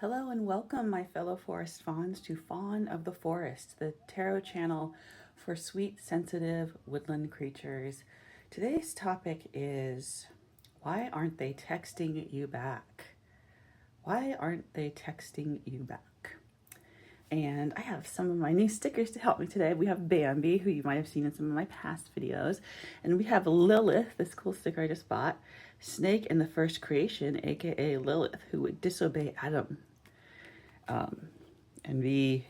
Hello and welcome, my fellow forest fawns, to Fawn of the Forest, the tarot channel for sweet, sensitive woodland creatures. Today's topic is, why aren't they texting you back? Why aren't they texting you back? And I have some of my new stickers to help me today. We have Bambi, who you might have seen in some of my past videos. And we have Lilith, this cool sticker I just bought. Snake in the First Creation, aka Lilith, who would disobey Adam and be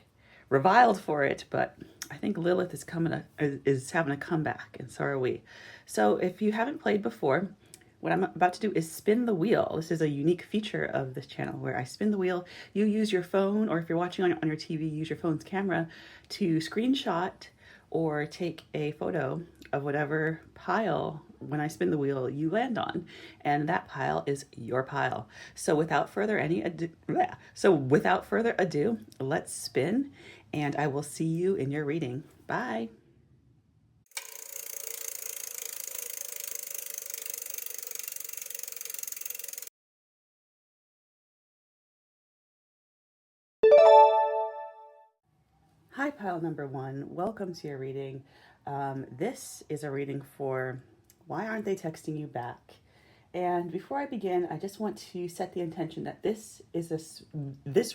reviled for it, but I think Lilith is having a comeback, and so are we. So if you haven't played before, what I'm about to do is spin the wheel. This is a unique feature of this channel where I spin the wheel. You use your phone, or if you're watching on your TV, use your phone's camera to screenshot or take a photo of whatever pile, when I spin the wheel, you land on, and that pile is your pile. So without further ado, let's spin, and I will see you in your reading. Bye. Hi, pile number one. Welcome to your reading. This is a reading for why aren't they texting you back? And before I begin, I just want to set the intention that this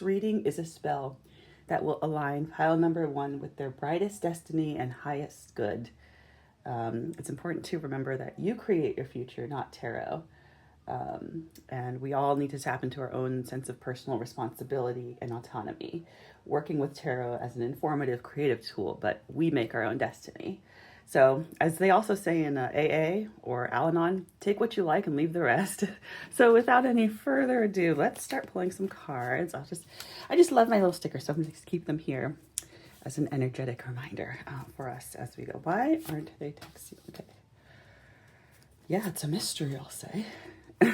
reading is a spell that will align pile number one with their brightest destiny and highest good. It's important to remember that you create your future, not tarot. And we all need to tap into our own sense of personal responsibility and autonomy, working with tarot as an informative, creative tool, but we make our own destiny. So, as they also say in AA or Al Anon, take what you like and leave the rest. So, without any further ado, let's start pulling some cards. I just love my little stickers, so I'm going to keep them here as an energetic reminder for us as we go. Why aren't they texting? Okay. Yeah, it's a mystery, I'll say. All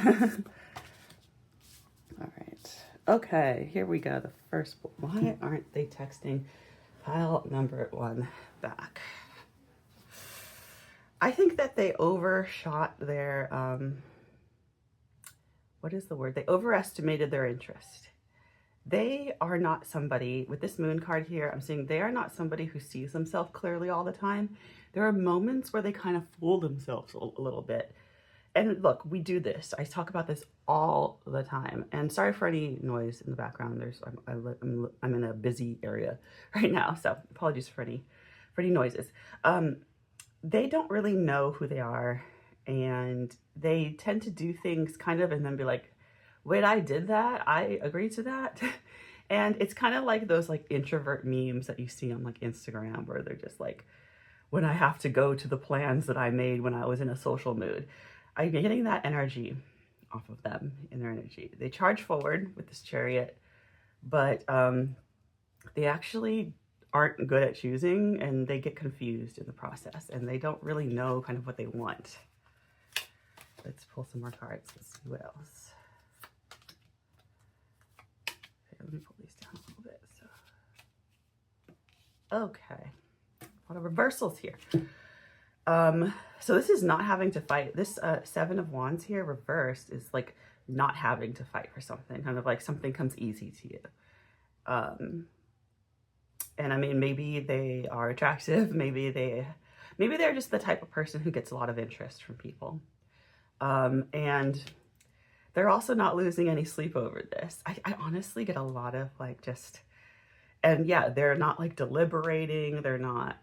right. Okay, here we go. The first, why aren't they texting pile number one back? I think that they overshot their, what is the word? They overestimated their interest. They are not somebody, with this moon card here, I'm saying they are not somebody who sees themselves clearly all the time. There are moments where they kind of fool themselves a little bit. And look, we do this. I talk about this all the time. And sorry for any noise in the background. I'm in a busy area right now, so apologies for any noises. They don't really know who they are, and they tend to do things kind of and then be like, wait, I did that? I agreed to that? And it's kind of like those like introvert memes that you see on like Instagram where they're just like, when I have to go to the plans that I made when I was in a social mood. I'm getting that energy off of them in their energy. They charge forward with this chariot, but they actually aren't good at choosing, and they get confused in the process, and they don't really know kind of what they want. Let's pull some more cards. Let's see what else. Okay, let me pull these down a little bit. Okay, a lot of reversals here. So this is not having to fight. This Seven of Wands here reversed is like not having to fight for something, kind of like something comes easy to you. And I mean, maybe they are attractive, maybe they're just the type of person who gets a lot of interest from people. And they're also not losing any sleep over this. I honestly get a lot of like and yeah, they're not like deliberating. They're not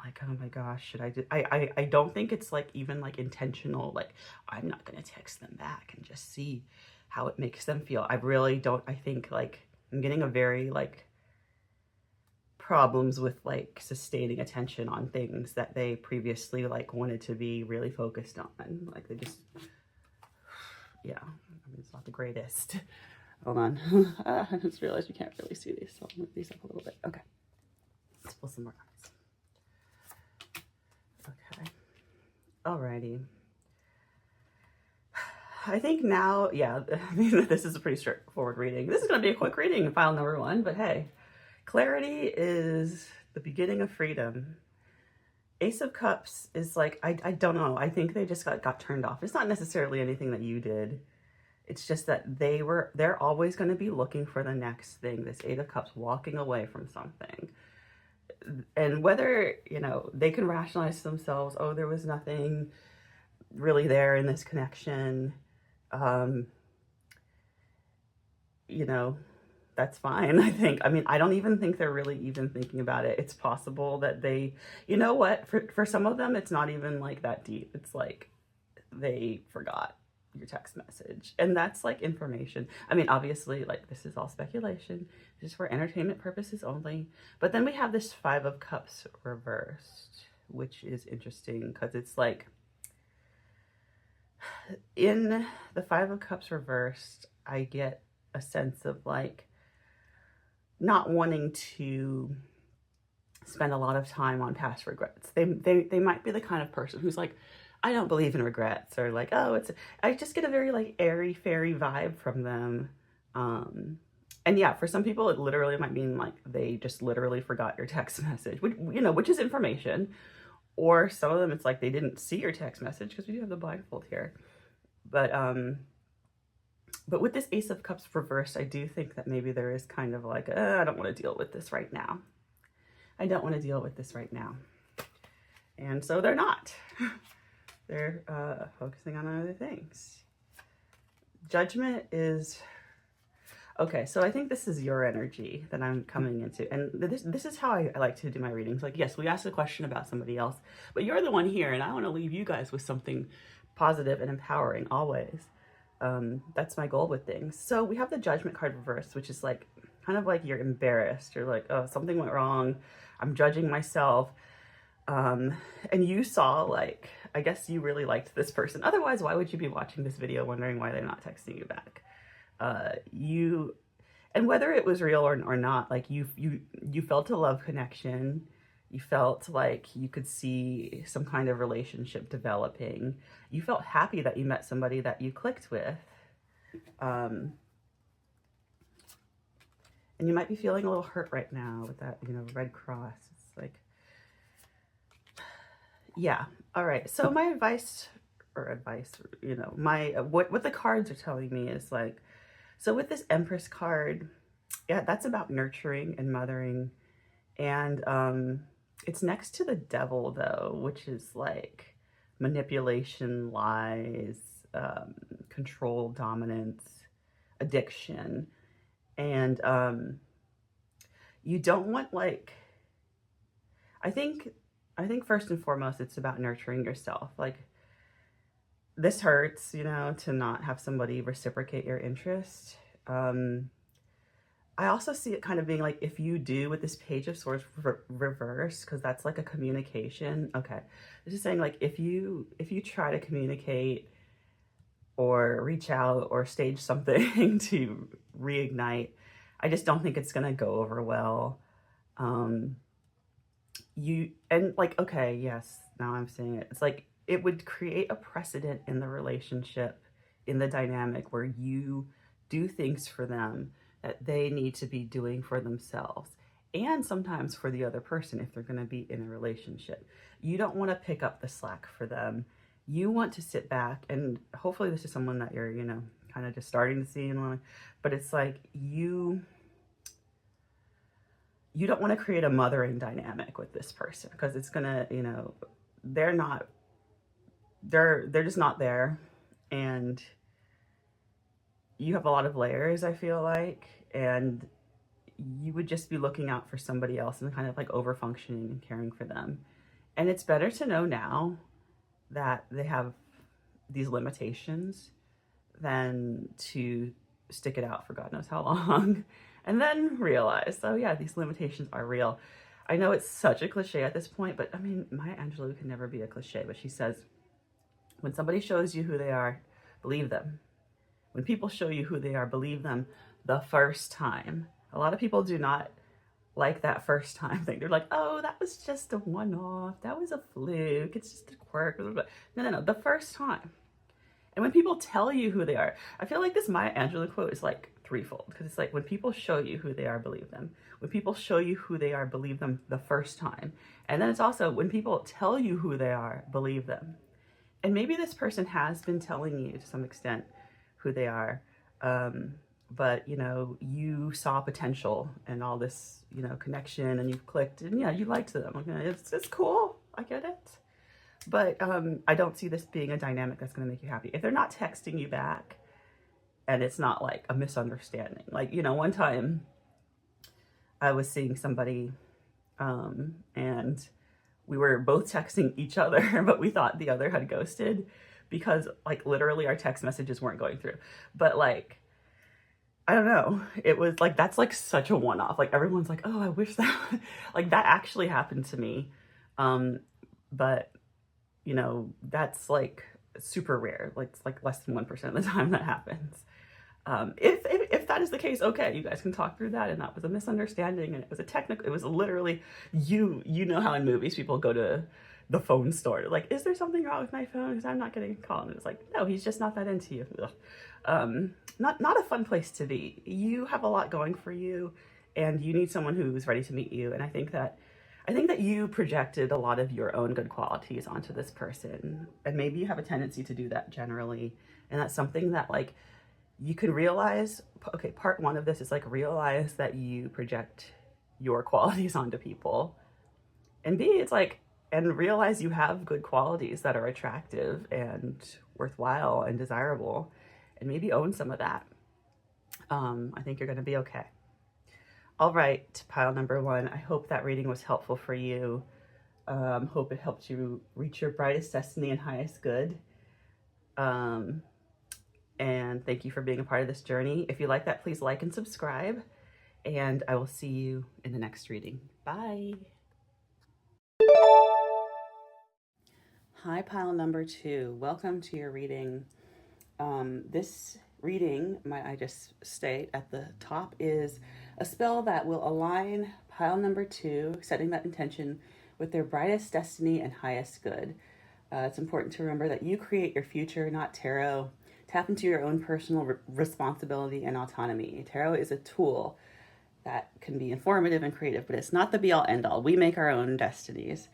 like, oh my gosh, should I do? I don't think it's like even like intentional. Like, I'm not going to text them back and just see how it makes them feel. I really don't. I think like I'm getting a very like problems with like sustaining attention on things that they previously like wanted to be really focused on. Like they just, yeah, I mean, it's not the greatest. Hold on. I just realized you can't really see these, so I'll move these up a little bit. Okay. Let's pull some more cards. Okay. Alrighty. I think now, yeah, I mean, this is a pretty straightforward reading. This is going to be a quick reading, file number one, but hey, clarity is the beginning of freedom. Ace of Cups is like, I don't know. I think they just got turned off. It's not necessarily anything that you did. It's just that they're always going to be looking for the next thing. This Eight of Cups, walking away from something. And whether, you know, they can rationalize to themselves, oh, there was nothing really there in this connection, you know, that's fine, I think. I mean, I don't even think they're really even thinking about it. It's possible that they, you know what, for some of them, it's not even like that deep. It's like they forgot your text message. And that's like information. I mean, obviously, like, this is all speculation. This is for entertainment purposes only. But then we have this Five of Cups reversed, which is interesting because it's like, in the Five of Cups reversed, I get a sense of like not wanting to spend a lot of time on past regrets. They might be the kind of person who's like, I don't believe in regrets, or like, oh, I just get a very like airy fairy vibe from them. And yeah, for some people it literally might mean like they just literally forgot your text message, which, you know, which is information. Or some of them it's like they didn't see your text message, because we do have the blindfold here. But with this Ace of Cups reversed, I do think that maybe there is kind of like, I don't want to deal with this right now. I don't want to deal with this right now. And so they're not. They're focusing on other things. Judgment is, okay, so I think this is your energy that I'm coming into. And this is how I like to do my readings. Like, yes, we ask a question about somebody else, but you're the one here, and I want to leave you guys with something positive and empowering always. That's my goal with things. So we have the Judgment card reversed, which is like, kind of like you're embarrassed. You're like, oh, something went wrong. I'm judging myself. And you saw, like, I guess you really liked this person. Otherwise, why would you be watching this video wondering why they're not texting you back? And whether it was real or not, like, you felt a love connection. You felt like you could see some kind of relationship developing. You felt happy that you met somebody that you clicked with. And you might be feeling a little hurt right now with that, you know, red cross. It's like, yeah. All right. So my advice, you know, what the cards are telling me is like, so with this Empress card, yeah, that's about nurturing and mothering. And it's next to the Devil, though, which is like manipulation, lies, control, dominance, addiction. And you don't want, like, I think first and foremost, it's about nurturing yourself. Like, this hurts, you know, to not have somebody reciprocate your interest. I also see it kind of being like, if you do with this Page of Swords reverse, because that's like a communication. Okay, this is saying like, if you try to communicate or reach out or stage something to reignite, I just don't think it's gonna go over well. Okay, yes, now I'm saying it. It's like, it would create a precedent in the relationship, in the dynamic, where you do things for them that they need to be doing for themselves, and sometimes for the other person if they're going to be in a relationship. You don't want to pick up the slack for them. You want to sit back, and hopefully this is someone that you're, you know, kind of just starting to see, but it's like you don't want to create a mothering dynamic with this person, because it's gonna, you know, they're just not there, and you have a lot of layers, I feel like, and you would just be looking out for somebody else and kind of like over functioning and caring for them. And it's better to know now that they have these limitations than to stick it out for God knows how long and then realize, oh yeah, these limitations are real. I know it's such a cliche at this point, but I mean, Maya Angelou can never be a cliche, but she says, when somebody shows you who they are, believe them. When people show you who they are, believe them the first time. A lot of people do not like that first time thing. They're like, oh, that was just a one-off. That was a fluke. It's just a quirk. No. The first time. And when people tell you who they are, I feel like this Maya Angelou quote is like threefold, because it's like, when people show you who they are, believe them. When people show you who they are, believe them the first time. And then it's also, when people tell you who they are, believe them. And maybe this person has been telling you to some extent who they are. But, you know, you saw potential and all this, you know, connection, and you clicked, and yeah, you liked them. Okay, it's cool. I get it. But I don't see this being a dynamic that's going to make you happy. If they're not texting you back and it's not like a misunderstanding. Like, you know, one time I was seeing somebody and we were both texting each other, but we thought the other had ghosted because like literally our text messages weren't going through. But like, I don't know. It was like, that's like such a one-off. Like everyone's like, oh, I wish that, like that actually happened to me. But you know, that's like super rare. Like it's like less than 1% of the time that happens. If that is the case, okay, you guys can talk through that, and that was a misunderstanding, and it was a technical, it was literally, you know how in movies people go to the phone store, like, is there something wrong with my phone because I'm not getting a call, and it's like, no, he's just not that into you. Not a fun place to be. You have a lot going for you, and you need someone who's ready to meet you, and I think that you projected a lot of your own good qualities onto this person, and maybe you have a tendency to do that generally, and that's something that like you can realize. Okay, part one of this is like realize that you project your qualities onto people, and B, it's like, and realize you have good qualities that are attractive and worthwhile and desirable, and maybe own some of that. I think you're going to be okay. All right, pile number one. I hope that reading was helpful for you. Hope it helped you reach your brightest destiny and highest good. And thank you for being a part of this journey. If you like that, please like and subscribe. And I will see you in the next reading. Bye. Hi, pile number two. Welcome to your reading. This reading, might I just state at the top, is a spell that will align pile number two, setting that intention with their brightest destiny and highest good. It's important to remember that you create your future, not tarot. Tap into your own personal responsibility and autonomy. Tarot is a tool that can be informative and creative, but it's not the be-all end-all. We make our own destinies.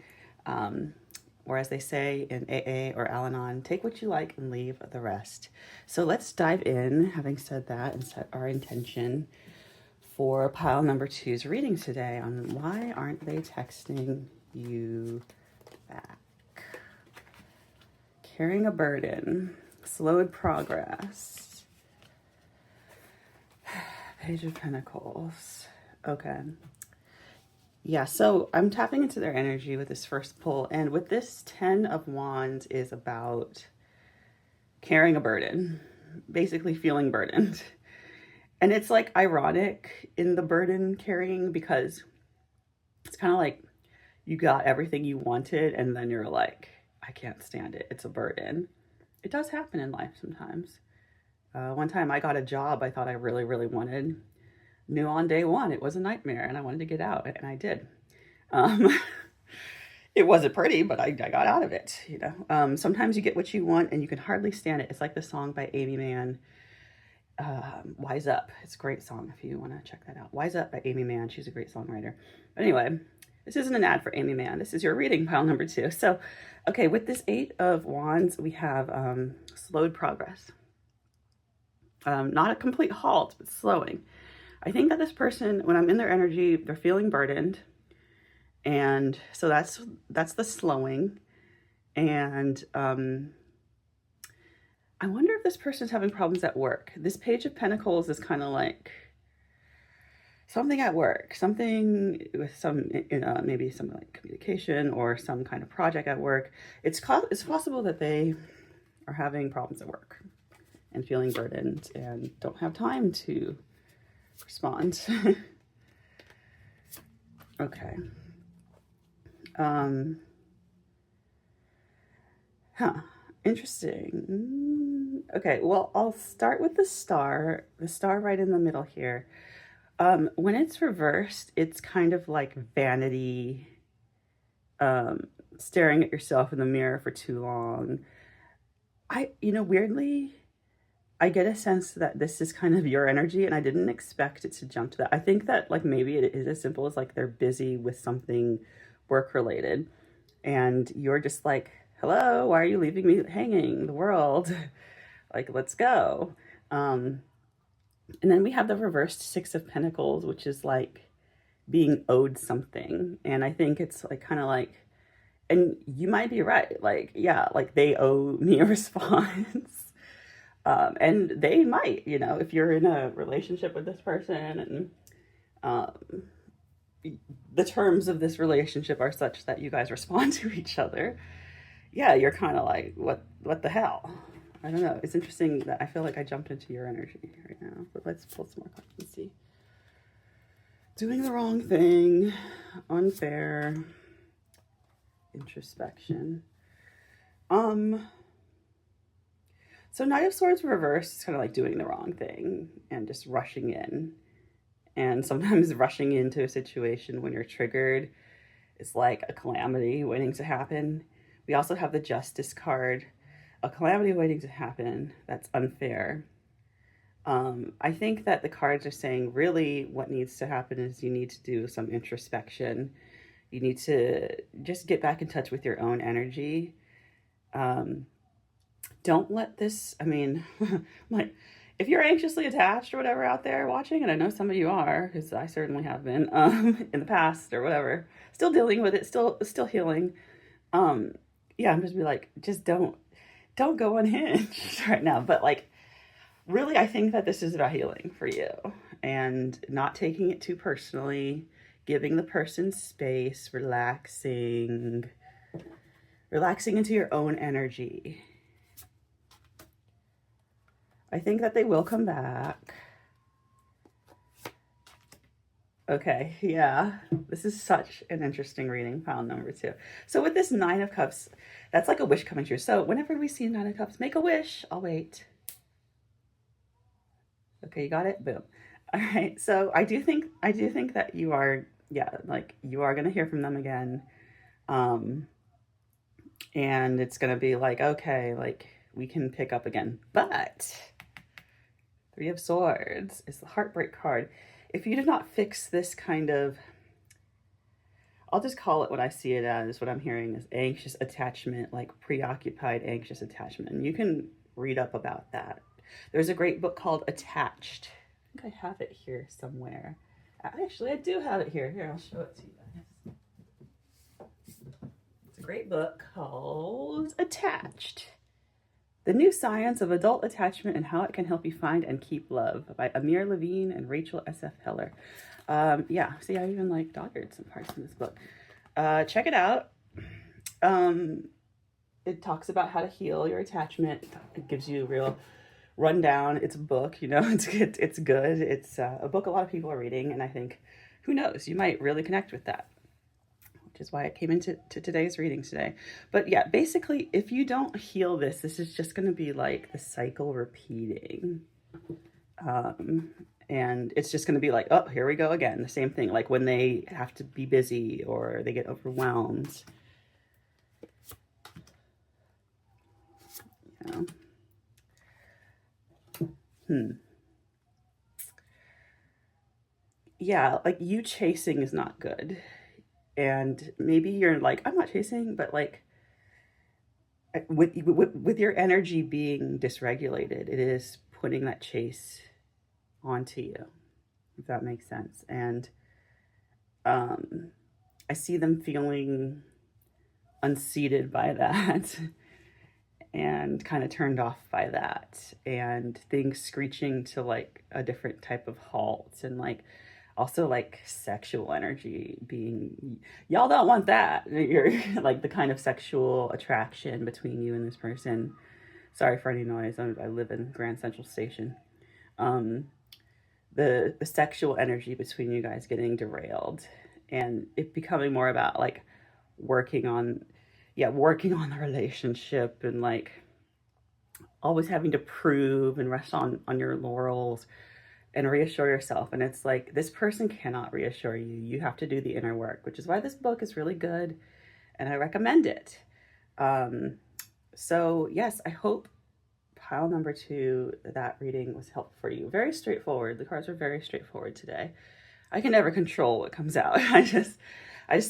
Or as they say in AA or Al-Anon, take what you like and leave the rest. So let's dive in, having said that, and set our intention for pile number two's reading today on why aren't they texting you back? Carrying a burden, slowed progress, Page of Pentacles. Okay. Yeah, so I'm tapping into their energy with this first pull, and with this 10 of Wands is about carrying a burden, basically feeling burdened. And it's like ironic in the burden carrying, because it's kind of like you got everything you wanted and then you're like, I can't stand it. It's a burden. It does happen in life sometimes. One time I got a job I thought I really, really wanted. Knew on day one it was a nightmare and I wanted to get out, and I did. It wasn't pretty, but I got out of it, you know. Sometimes you get what you want and you can hardly stand it. It's like the song by Amy Mann, Wise Up. It's a great song if you want to check that out. Wise Up by Amy Mann. She's a great songwriter. But anyway, this isn't an ad for Amy Mann. This is your reading, pile number two. So, okay, with this 8 of Wands, we have slowed progress. Not a complete halt, but slowing. I think that this person, when I'm in their energy, they're feeling burdened. And so that's the slowing. And I wonder if this person's having problems at work. This Page of Pentacles is kind of like something at work, something with some, maybe some like communication or some kind of project at work. It's possible that they are having problems at work and feeling burdened and don't have time to respond. Okay. Interesting. Okay, well, I'll start with the star right in the middle here. When it's reversed, it's kind of like vanity, staring at yourself in the mirror for too long. Weirdly, I get a sense that this is kind of your energy, and I didn't expect it to jump to that. I think that like maybe it is as simple as like they're busy with something work related, and you're just like, hello, why are you leaving me hanging? The world, like, let's go. Um, and then we have the reversed Six of Pentacles, which is like being owed something. And I think it's like kind of like, and you might be right. Like, yeah, like they owe me a response. And they might, you know, if you're in a relationship with this person and um, the terms of this relationship are such that you guys respond to each other, yeah, you're kind of like, what the hell? I don't know. It's interesting that I feel like I jumped into your energy right now. But let's pull some more cards and see. Doing the wrong thing, unfair, introspection. So Knight of Swords reversed is kind of like doing the wrong thing and just rushing in. And sometimes rushing into a situation when you're triggered is like a calamity waiting to happen. We also have the Justice card, a calamity waiting to happen. That's unfair. I think that the cards are saying really what needs to happen is you need to do some introspection. You need to just get back in touch with your own energy. Don't let this, I mean, like, if you're anxiously attached or whatever out there watching, and I know some of you are, because I certainly have been in the past or whatever, still dealing with it, still healing. Yeah, I'm just be like, just don't go unhinged right now. But like, really, I think that this is about healing for you and not taking it too personally, giving the person space, relaxing into your own energy. I think that they will come back. Okay, yeah. This is such an interesting reading, pile number 2. So with this Nine of Cups, that's like a wish coming true. So whenever we see Nine of Cups, make a wish. I'll wait. Okay, you got it? Boom. All right. So I do think that you are, yeah, like you are going to hear from them again. And it's going to be like, okay, like we can pick up again. But Three of Swords is the heartbreak card. If you do not fix this kind of, I'll just call it what I see it as, what I'm hearing is anxious attachment, like preoccupied anxious attachment. And you can read up about that. There's a great book called Attached. I think I have it here somewhere. Actually, I do have it here. Here, I'll show it to you guys. It's a great book called Attached. The New Science of Adult Attachment and How It Can Help You Find and Keep Love by Amir Levine and Rachel S.F. Heller. Yeah, see, I even like dogged some parts in this book. Check it out. It talks about how to heal your attachment. It gives you a real rundown. It's a book, you know, it's good. It's a book a lot of people are reading, and I think, who knows, you might really connect with that, which is why it came into today's reading today. But yeah, basically, if you don't heal this is just going to be like the cycle repeating. And it's just going to be like, oh, here we go again. The same thing, like when they have to be busy or they get overwhelmed. Yeah, like you chasing is not good. And maybe you're like, I'm not chasing, but like with your energy being dysregulated, it is putting that chase onto you, if that makes sense. And I see them feeling unseated by that and kind of turned off by that, and things screeching to like a different type of halt, and like also like sexual energy being, y'all don't want that. You're like the kind of sexual attraction between you and this person. Sorry for any noise. I live in Grand Central Station. The sexual energy between you guys getting derailed, and it becoming more about like working on the relationship, and like always having to prove and rest on your laurels and reassure yourself. And it's like, this person cannot reassure you. You have to do the inner work, which is why this book is really good and I recommend it. So yes, I hope pile number 2, that reading was helpful for you. Very straightforward. The cards are very straightforward today. I can never control what comes out. I just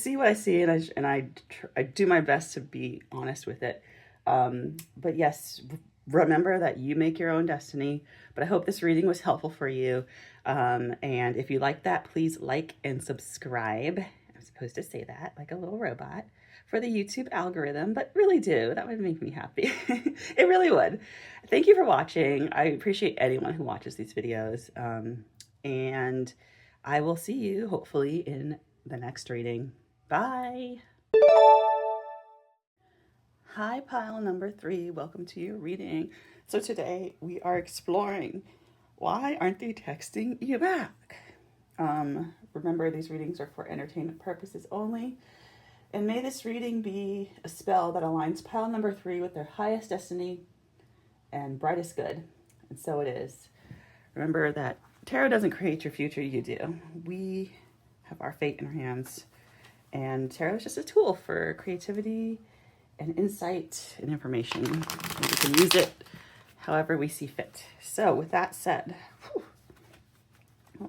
see what I see, and I do my best to be honest with it. But yes, remember that you make your own destiny. But I hope this reading was helpful for you. And if you like that, please like and subscribe. I'm supposed to say that like a little robot for the YouTube algorithm, but really do. That would make me happy. It really would. Thank you for watching. I appreciate anyone who watches these videos. And I will see you hopefully in the next reading. Bye. Hi, pile number 3. Welcome to your reading. So today we are exploring, why aren't they texting you back? Remember, these readings are for entertainment purposes only. And may this reading be a spell that aligns pile number 3 with their highest destiny and brightest good. And so it is. Remember that tarot doesn't create your future, you do. We have our fate in our hands. And tarot is just a tool for creativity and insight and information. And we can use it however we see fit. So with that said, oh,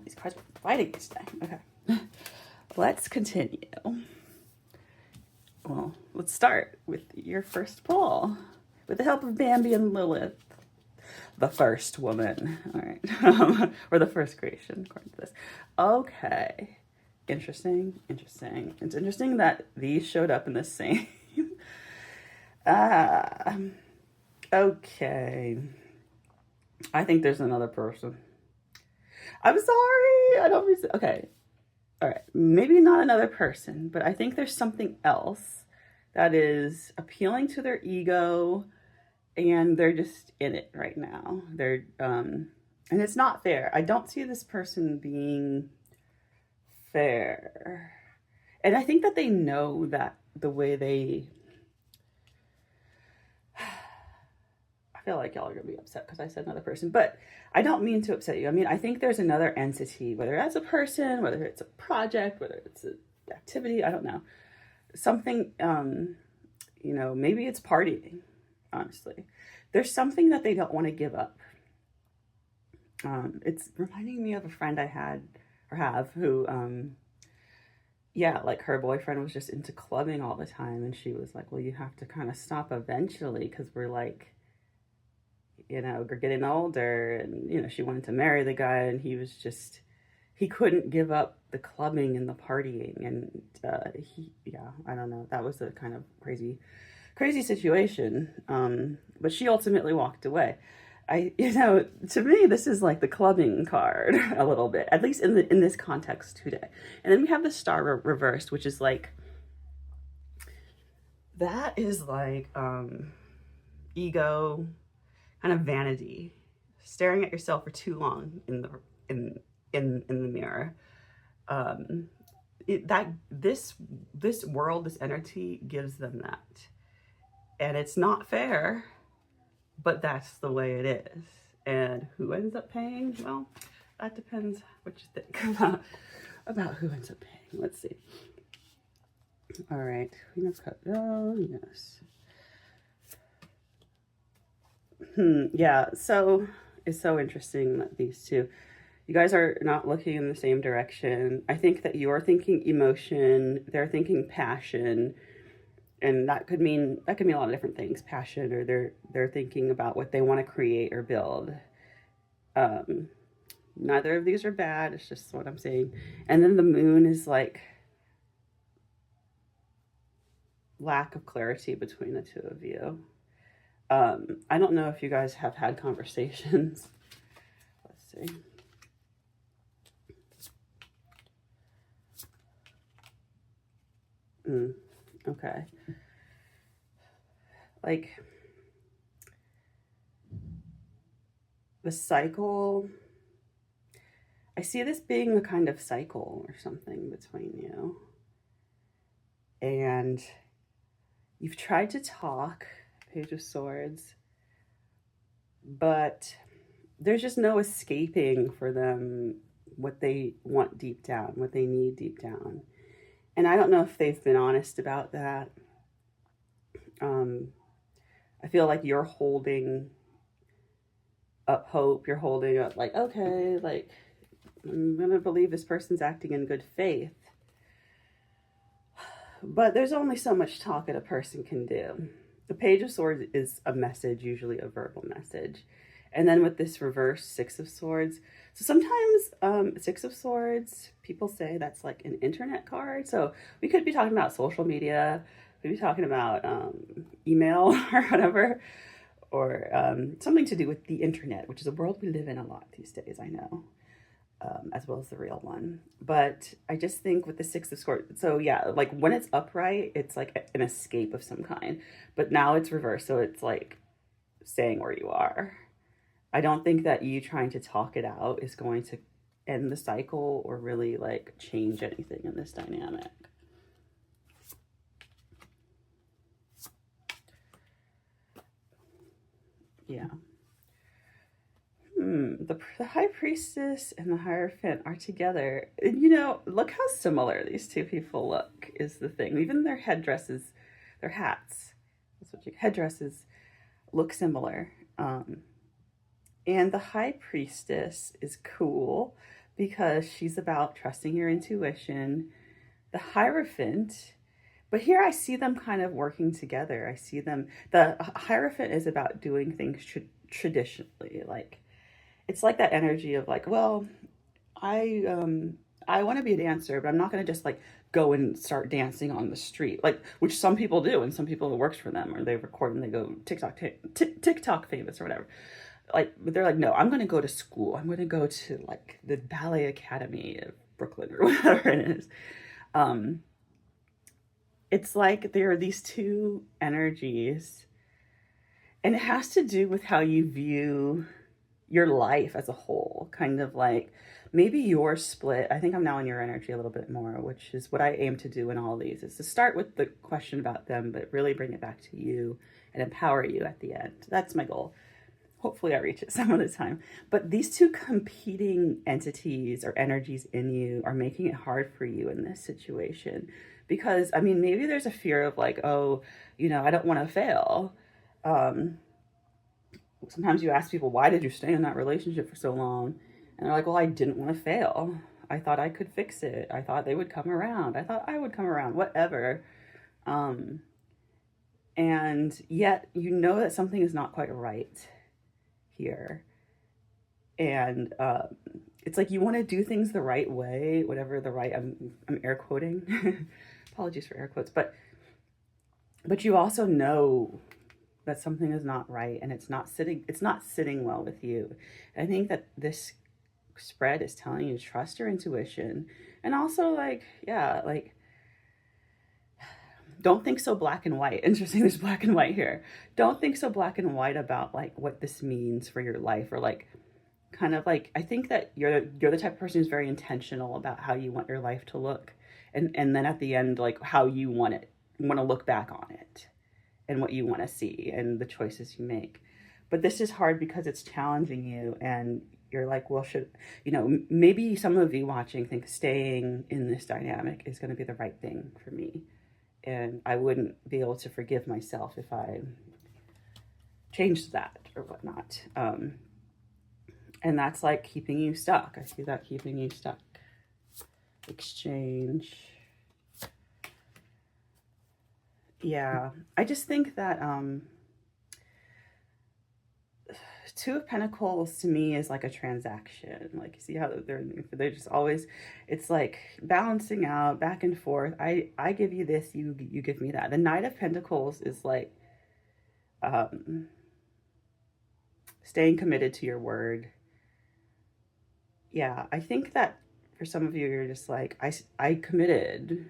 these cards were fighting today. Okay, let's continue. Well, let's start with your first pull. With the help of Bambi and Lilith, the first woman. All right, or the first creation, according to this. Okay, interesting. It's interesting that these showed up in the same. Okay. I think there's another person. I'm sorry. I don't. Okay. All right. Maybe not another person, but I think there's something else that is appealing to their ego, and they're just in it right now. They're and it's not fair. I don't see this person being fair, and I think that they know that the way they. I feel like y'all are going to be upset because I said another person, but I don't mean to upset you. I mean, I think there's another entity, whether that's a person, whether it's a project, whether it's an activity, I don't know. Something, you know, maybe it's partying, honestly. There's something that they don't want to give up. It's reminding me of a friend I had or have who, yeah, like her boyfriend was just into clubbing all the time. And she was like, well, you have to kind of stop eventually because we're like, you know, we're getting older. And, you know, she wanted to marry the guy and he was just, he couldn't give up the clubbing and the partying. And yeah, I don't know. That was a kind of crazy situation. But she ultimately walked away. You know, to me, this is like the clubbing card a little bit, at least in this context today. And then we have the star reversed, which is like, that is like ego, kind of vanity, staring at yourself for too long in the mirror. This world, this energy gives them that, and it's not fair. But that's the way it is. And who ends up paying? Well, that depends what you think about who ends up paying. Let's see. All right. Queen of Cups. Oh, yes. Yeah, so it's so interesting that these two, you guys are not looking in the same direction. I think that you're thinking emotion, they're thinking passion. And that could mean a lot of different things. Passion, or they're thinking about what they want to create or build. Neither of these are bad. It's just what I'm saying. And then the moon is like lack of clarity between the two of you. I don't know if you guys have had conversations. Let's see. Okay. Like, the cycle, I see this being a kind of cycle or something between you. And you've tried to talk, Page of Swords, but there's just no escaping for them what they want deep down, what they need deep down. And I don't know if they've been honest about that. I feel like you're holding up hope. You're holding up like, okay, like, I'm going to believe this person's acting in good faith. But there's only so much talk that a person can do. The Page of Swords is a message, usually a verbal message. And then with this reverse Six of Swords, so sometimes Six of Swords, people say that's like an internet card. So we could be talking about social media, we could be talking about email or whatever, or something to do with the internet, which is a world we live in a lot these days, I know, as well as the real one. But I just think with the Six of Swords, so yeah, like when it's upright, it's like an escape of some kind. But now it's reversed, so it's like staying where you are. I don't think that you trying to talk it out is going to end the cycle or really like change anything in this dynamic. Yeah. The High Priestess and the Hierophant are together. And you know, look how similar these two people look is the thing. Even their headdresses, their hats, that's what headdresses look similar. And the High Priestess is cool because she's about trusting your intuition. The Hierophant, but here I see them kind of working together. I see them, the Hierophant is about doing things traditionally. Like, it's like that energy of like, well, I want to be a dancer, but I'm not going to just like go and start dancing on the street, like which some people do, and some people it works for them, or they record and they go TikTok famous or whatever. Like, but they're like, no, I'm going to go to school. I'm going to go to like the Ballet Academy of Brooklyn or whatever it is. It's like there are these two energies, and it has to do with how you view your life as a whole. Kind of like maybe you're split. I think I'm now in your energy a little bit more, which is what I aim to do in all these, is to start with the question about them, but really bring it back to you and empower you at the end. That's my goal. Hopefully I reach it some of the time. But these two competing entities or energies in you are making it hard for you in this situation. Because, I mean, maybe there's a fear of like, oh, you know, I don't want to fail. Sometimes you ask people, why did you stay in that relationship for so long? And they're like, well, I didn't want to fail. I thought I could fix it. I thought they would come around. I thought I would come around, whatever. And yet you know that something is not quite right here. And it's like you want to do things the right way, whatever the right, I'm air quoting. Apologies for air quotes, but you also know that something is not right, and it's not sitting well with you. I think that this spread is telling you to trust your intuition, and also like, yeah, like don't think so black and white. Interesting, there's black and white here. Don't think so black and white about like what this means for your life, or like kind of like, I think that you're the type of person who's very intentional about how you want your life to look, and then at the end, like how you want to look back on it and what you want to see and the choices you make. But this is hard because it's challenging you, and you're like, well, maybe some of you watching think staying in this dynamic is going to be the right thing for me. And I wouldn't be able to forgive myself if I changed that or whatnot. And that's like keeping you stuck. I see that keeping you stuck. Exchange. Yeah, I just think that Two of Pentacles to me is like a transaction. Like, you see how they're just always, it's like balancing out back and forth. I give you this, you give me that. The Knight of Pentacles is like staying committed to your word. Yeah, I think that for some of you, you're just like, I committed,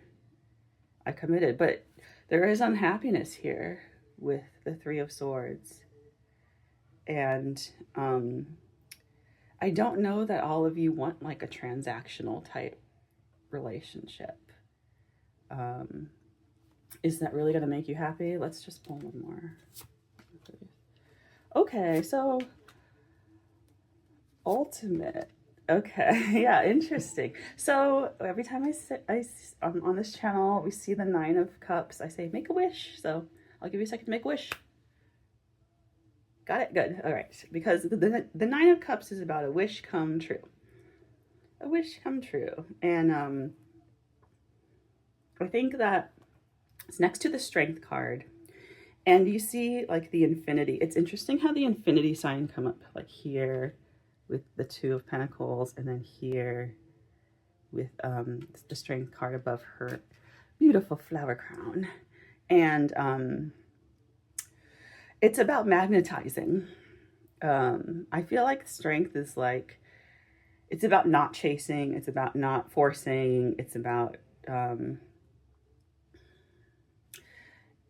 but there is unhappiness here with the Three of Swords. And I don't know that all of you want like a transactional type relationship. Is that really going to make you happy? Let's just pull one more. Okay, so ultimate. Okay, yeah, interesting. So every time on this channel, we see the Nine of Cups, I say, make a wish. So I'll give you a second to make a wish. Got it? Good. All right. Because the Nine of Cups is about a wish come true. A wish come true. And I think that it's next to the Strength card. And you see like the infinity. It's interesting how the infinity sign come up like here with the Two of Pentacles, and then here with the Strength card above her beautiful flower crown. And it's about magnetizing. I feel like Strength is like, it's about not chasing, it's about not forcing, it's about,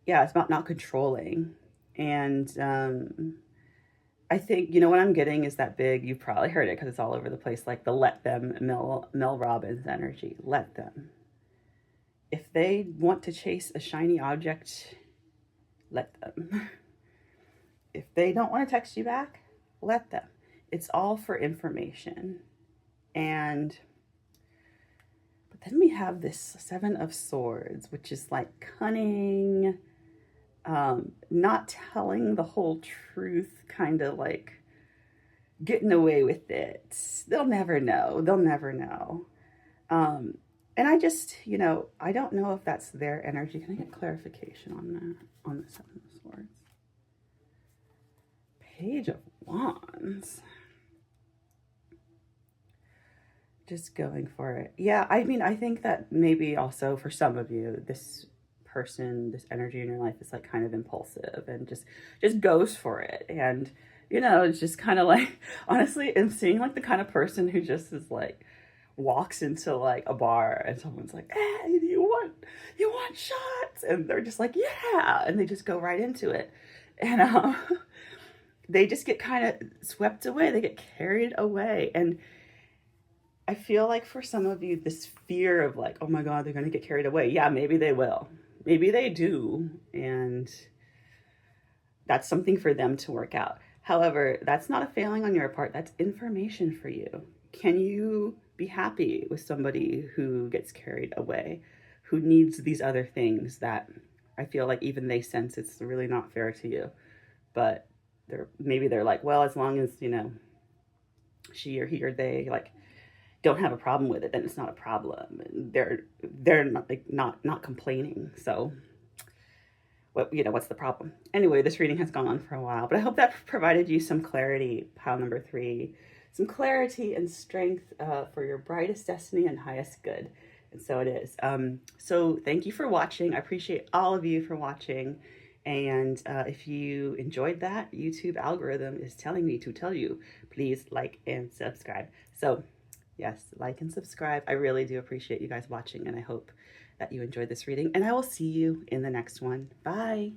yeah, it's about not controlling. And I think, you know, what I'm getting is that big, you've probably heard it because it's all over the place, like the let them, Mel Robbins energy. Let them. If they want to chase a shiny object, let them. If they don't want to text you back, let them. It's all for information. And but then we have this Seven of Swords, which is like cunning, not telling the whole truth, kind of like getting away with it. They'll never know. They'll never know. And I just, you know, I don't know if that's their energy. Can I get clarification on that, on the Seven of Swords? Page of Wands. Just going for it. Yeah, I mean, I think that maybe also for some of you, this person, this energy in your life is like kind of impulsive and just goes for it. And, you know, it's just kind of like, honestly, I'm seeing like the kind of person who just is like, walks into like a bar and someone's like, hey, you want shots? And they're just like, yeah. And they just go right into it. And they just get kind of swept away. They get carried away. And I feel like for some of you, this fear of like, oh my God, they're going to get carried away. Yeah, maybe they will. Maybe they do. And that's something for them to work out. However, that's not a failing on your part. That's information for you. Can you be happy with somebody who gets carried away, who needs these other things that I feel like even they sense it's really not fair to you? But maybe they're like, well, as long as, you know, she or he or they like don't have a problem with it, then it's not a problem. And they're not like not complaining. So what, you know, what's the problem? Anyway, this reading has gone on for a while, but I hope that provided you some clarity, pile number 3, some clarity and strength for your brightest destiny and highest good. And so it is. So thank you for watching. I appreciate all of you for watching. And if you enjoyed that, YouTube algorithm is telling me to tell you, please like and subscribe. So yes, like and subscribe. I really do appreciate you guys watching, and I hope that you enjoyed this reading, and I will see you in the next one. Bye.